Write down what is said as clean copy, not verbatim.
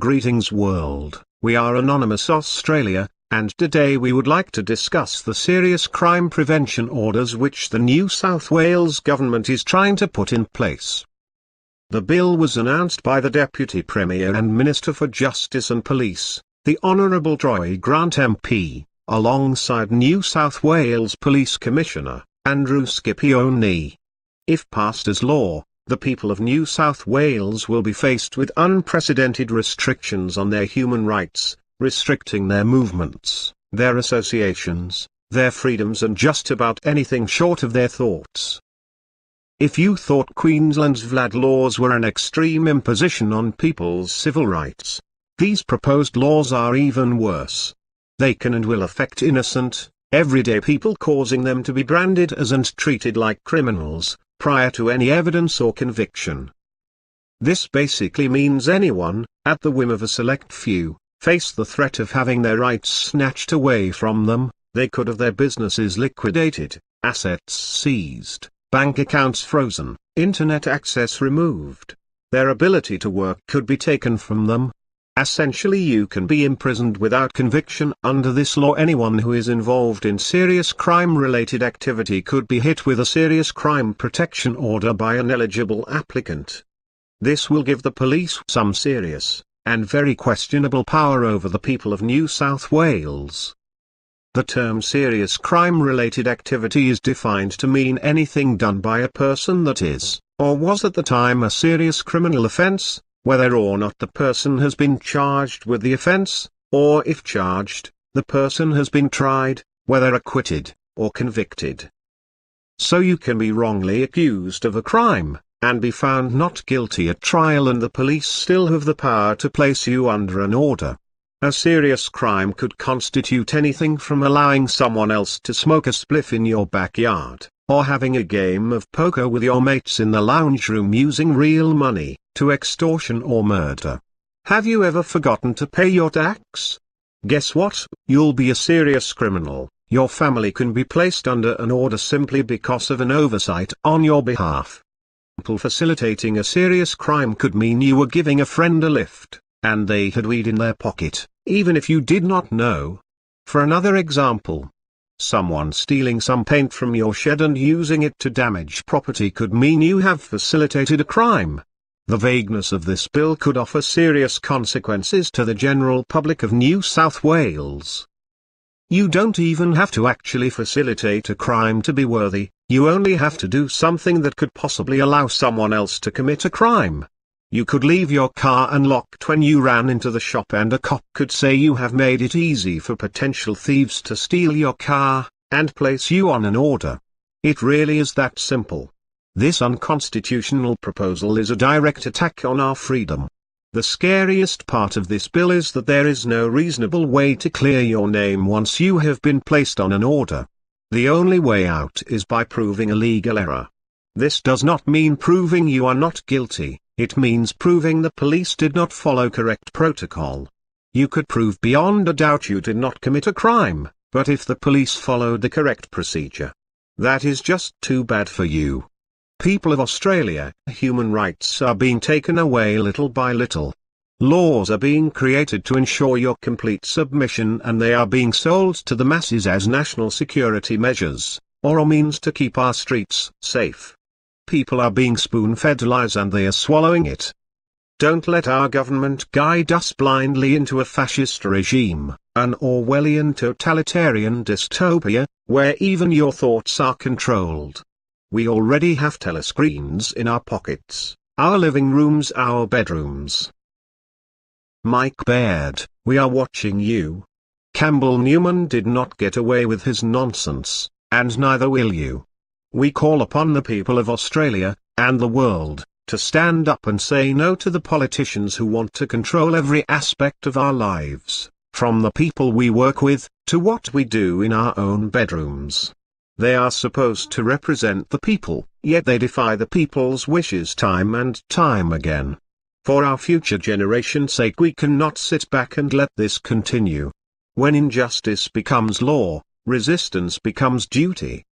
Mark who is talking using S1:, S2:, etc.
S1: Greetings world, we are Anonymous Australia, and today we would like to discuss the serious crime prevention orders which the New South Wales Government is trying to put in place. The bill was announced by the Deputy Premier and Minister for Justice and Police, the Honourable Troy Grant MP, alongside New South Wales Police Commissioner, Andrew Scipione. If passed as law, the people of New South Wales will be faced with unprecedented restrictions on their human rights, restricting their movements, their associations, their freedoms and just about anything short of their thoughts. If you thought Queensland's VLAD laws were an extreme imposition on people's civil rights, these proposed laws are even worse. They can and will affect innocent, everyday people, causing them to be branded as and treated like criminals, prior to any evidence or conviction. This basically means anyone, at the whim of a select few, face the threat of having their rights snatched away from them. They could have their businesses liquidated, assets seized, bank accounts frozen, internet access removed. Their ability to work could be taken from them. Essentially, you can be imprisoned without conviction. Under this law, anyone who is involved in serious crime-related activity could be hit with a serious crime protection order by an eligible applicant. This will give the police some serious, and very questionable power over the people of New South Wales. The term serious crime-related activity is defined to mean anything done by a person that is, or was at the time, a serious criminal offence, whether or not the person has been charged with the offence, or if charged, the person has been tried, whether acquitted, or convicted. So you can be wrongly accused of a crime, and be found not guilty at trial, and the police still have the power to place you under an order. A serious crime could constitute anything from allowing someone else to smoke a spliff in your backyard, or having a game of poker with your mates in the lounge room using real money, to extortion or murder. Have you ever forgotten to pay your tax? Guess what? You'll be a serious criminal. Your family can be placed under an order simply because of an oversight on your behalf. Facilitating a serious crime could mean you were giving a friend a lift, and they had weed in their pocket, even if you did not know. For another example, someone stealing some paint from your shed and using it to damage property could mean you have facilitated a crime. The vagueness of this bill could offer serious consequences to the general public of New South Wales. You don't even have to actually facilitate a crime to be worthy, you only have to do something that could possibly allow someone else to commit a crime. You could leave your car unlocked when you ran into the shop, and a cop could say you have made it easy for potential thieves to steal your car, and place you on an order. It really is that simple. This unconstitutional proposal is a direct attack on our freedom. The scariest part of this bill is that there is no reasonable way to clear your name once you have been placed on an order. The only way out is by proving a legal error. This does not mean proving you are not guilty, it means proving the police did not follow correct protocol. You could prove beyond a doubt you did not commit a crime, but if the police followed the correct procedure, that is just too bad for you. People of Australia, human rights are being taken away little by little. Laws are being created to ensure your complete submission, and they are being sold to the masses as national security measures, or a means to keep our streets safe. People are being spoon-fed lies and they are swallowing it. Don't let our government guide us blindly into a fascist regime, an Orwellian totalitarian dystopia, where even your thoughts are controlled. We already have telescreens in our pockets, our living rooms, our bedrooms. Mike Baird, we are watching you. Campbell Newman did not get away with his nonsense, and neither will you. We call upon the people of Australia, and the world, to stand up and say no to the politicians who want to control every aspect of our lives, from the people we work with, to what we do in our own bedrooms. They are supposed to represent the people, yet they defy the people's wishes time and time again. For our future generation's sake, we cannot sit back and let this continue. When injustice becomes law, resistance becomes duty.